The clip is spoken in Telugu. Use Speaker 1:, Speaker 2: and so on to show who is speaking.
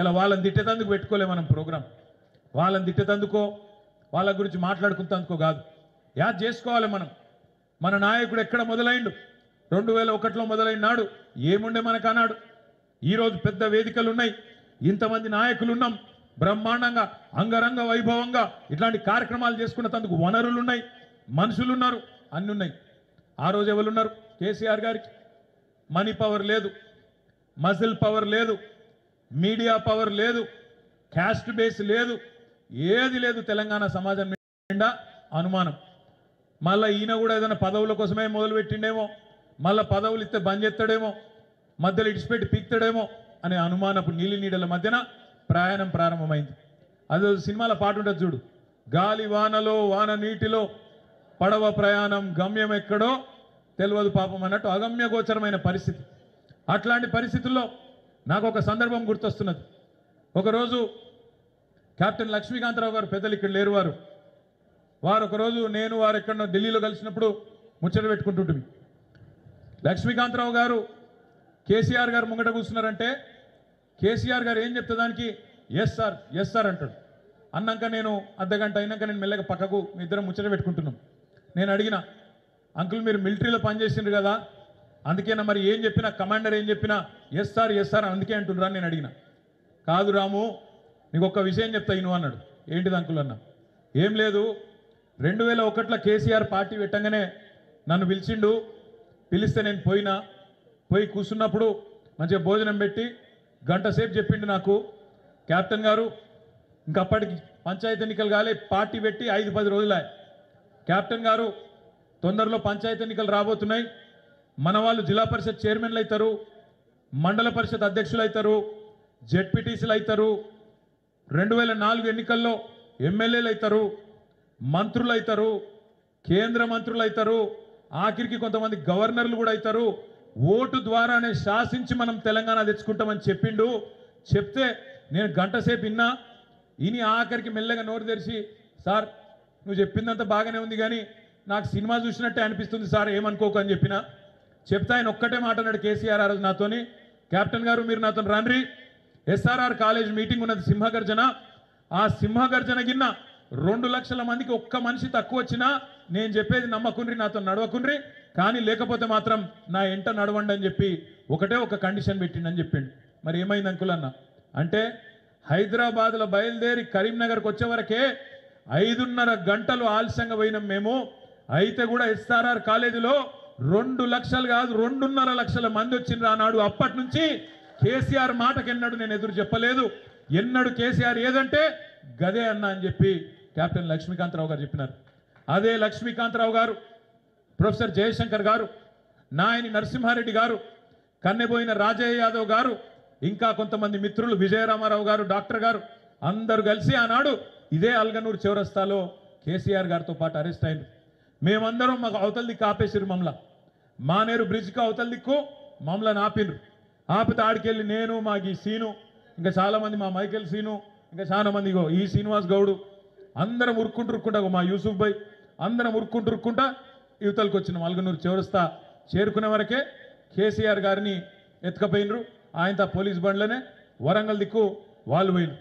Speaker 1: ఇలా వాళ్ళని తిట్టేందుకు పెట్టుకోలే మనం ప్రోగ్రాం. వాళ్ళని తిట్టేందుకో వాళ్ళ గురించి మాట్లాడుకుంటందుకో కాదు. యాద్ చేసుకోవాలి మనం. మన నాయకుడు ఎక్కడ మొదలైండు? 2001లో మొదలైన నాడు ఏముండే మనకు అన్నాడు. ఈరోజు పెద్ద వేదికలు ఉన్నాయి, ఇంతమంది నాయకులు ఉన్నాం, బ్రహ్మాండంగా అంగరంగ వైభవంగా ఇట్లాంటి కార్యక్రమాలు చేసుకునేందుకు వనరులు ఉన్నాయి, మనుషులు ఉన్నారు, అన్ని ఉన్నాయి. ఆ రోజు ఎవరున్నారు? కేసీఆర్ గారికి మనీ పవర్ లేదు, మజిల్ పవర్ లేదు, మీడియా పవర్ లేదు, క్యాస్ట్ బేస్ లేదు, ఏది లేదు. తెలంగాణ సమాజం నిండా అనుమానం. మళ్ళీ ఈయన కూడా ఏదైనా పదవుల కోసమే మొదలుపెట్టిండేమో, మళ్ళీ పదవులు ఇస్తే బంద్ చేస్తాడేమో, మధ్యలో ఇడిచిపెట్టి పీక్తాడేమో అనే అనుమానపు నీలి నీడల మధ్యన ప్రయాణం ప్రారంభమైంది. అదే సినిమాల పాట ఉంటుంది చూడు, గాలి వానలో వాన నీటిలో పడవ ప్రయాణం గమ్యం ఎక్కడో తెలియదు పాపం అన్నట్టు అగమ్య గోచరమైన పరిస్థితి. అట్లాంటి పరిస్థితుల్లో నాకు ఒక సందర్భం గుర్తొస్తున్నది. ఒకరోజు కెప్టెన్ లక్ష్మీకాంతరావు గారు, పెద్దలు ఇక్కడ లేరు, వారు ఒకరోజు నేను వారు ఎక్కడో ఢిల్లీలో కలిసినప్పుడు ముచ్చట పెట్టుకుంటుంటుంది. లక్ష్మీకాంతరావు గారు కేసీఆర్ గారు ముంగట కూర్చున్నారంటే కేసీఆర్ గారు ఏం చెప్తే దానికి ఎస్ సార్ అంటాడు. అన్నాక నేను అర్ధగంట అయినాక నేను మెల్లగా పక్కకు ఇద్దరం ముచ్చట పెట్టుకుంటున్నాం. నేను అడిగిన, అంకుల్ మీరు మిలిటరీలో పనిచేసిండ్రు కదా, అందుకేనా మరి ఏం చెప్పినా కమాండర్ ఏం చెప్పినా ఎస్ సార్ అందుకే అంటున్నారా నేను అడిగిన. కాదు రాము, నీకు ఒక్క విషయం చెప్తా ఇను అన్నాడు. ఏంటిది అంకుల్ అన్న? ఏం లేదు, 2001లో కేసీఆర్ పార్టీ పెట్టంగానే నన్ను పిలిచిండు. పిలిస్తే నేను పోయి కూర్చున్నప్పుడు మంచిగా భోజనం పెట్టి గంట సేపు చెప్పిండు నాకు, కెప్టెన్ గారు ఇంకప్పటికి పంచాయతీ ఎన్నికలు కాలే, పార్టీ పెట్టి 5-10 రోజులే. కెప్టెన్ గారు తొందరలో పంచాయతీ ఎన్నికలు రాబోతున్నాయి, మన వాళ్ళు జిల్లా పరిషత్ చైర్మన్లు అవుతారు, మండల పరిషత్ అధ్యక్షులు అవుతారు, జెడ్పీటీసీలు అవుతారు, 2004 ఎన్నికల్లో ఎమ్మెల్యేలు అవుతారు, మంత్రులు అవుతారు, కేంద్ర మంత్రులు అవుతారు, ఆఖరికి కొంతమంది గవర్నర్లు కూడా అవుతారు. ఓటు ద్వారానే శాసించి మనం తెలంగాణ తెచ్చుకుంటామని చెప్పిండు. చెప్తే నేను గంట సేపు ఇని ఆఖరికి మెల్లగా నోరు తెరిచి, సార్ నువ్వు చెప్పిందంతా బాగానే ఉంది కానీ నాకు సినిమా చూసినట్టే అనిపిస్తుంది సార్, ఏమనుకోకు అని చెప్తే ఆయన ఒక్కటే మాట అన్నాడు కేసీఆర్ ఆ రోజు నాతోని, కెప్టెన్ గారు మీరు నాతో రండి, SRR కాలేజ్ మీటింగ్ ఉన్నది సింహగర్జన, ఆ సింహగర్జన గిన్న 2 లక్షల మందికి ఒక్క మనిషి తక్కువ వచ్చినా నేను చెప్పేది నమ్మకుండ్రి, నాతో నడవకుండ్రి, కానీ లేకపోతే మాత్రం నా ఎంట నడవండి అని చెప్పి ఒకటే ఒక కండిషన్ పెట్టిండని చెప్పిండు. మరి ఏమైంది అంకుల్ అన్న అంటే, హైదరాబాద్లో బయలుదేరి కరీంనగర్కి వచ్చే వరకే 5.5 గంటలు ఆలస్యంగా పోయినాం మేము. అయితే కూడా SRR కాలేజీలో 2 లక్షలు కాదు 2.5 లక్షల మంది వచ్చిండ్రు ఆనాడు. అప్పటి నుంచి కేసీఆర్ మాటకి ఎన్నడూ నేను ఎదురు చెప్పలేదు. ఎన్నడూ కేసీఆర్ ఏదంటే గదే అన్న అని చెప్పి కెప్టెన్ లక్ష్మీకాంతరావు గారు చెప్పినారు. అదే లక్ష్మీకాంతరావు గారు, ప్రొఫెసర్ జయశంకర్ గారు, నాయని నరసింహారెడ్డి గారు, కన్నెబోయిన రాజయ్య యాదవ్ గారు, ఇంకా కొంతమంది మిత్రులు విజయరామారావు గారు, డాక్టర్ గారు అందరూ కలిసి ఆనాడు ఇదే అల్గనూరు చౌరస్తాలో కేసీఆర్ గారితో పాటు అరెస్ట్ అయింది. మేమందరం మాకు అవతల దిక్కు ఆపేసిరు, మానేరు బ్రిడ్జ్కి అవతల దిక్కు మమ్మల్ని ఆపినరు. ఆపితే ఆడికెళ్ళి నేను, మాకు ఈ సీను, ఇంకా చాలామంది, మా మైకేల్ సీను, ఇంకా చాలా మంది, ఈ శ్రీనివాస్ గౌడు, అందరం ఉరుక్కుంటా మా యూసుఫ్ భాయ్ అందరం ఉరుక్కుంటా యువతలకు వచ్చిన అల్గనూరు చౌరస్తా చేరుకునే వరకే కేసీఆర్ గారిని ఎత్తుకపోయినరు. ఆయనతో పోలీస్ బండ్లనే వరంగల్ దిక్కు వాళ్ళు పోయినరు.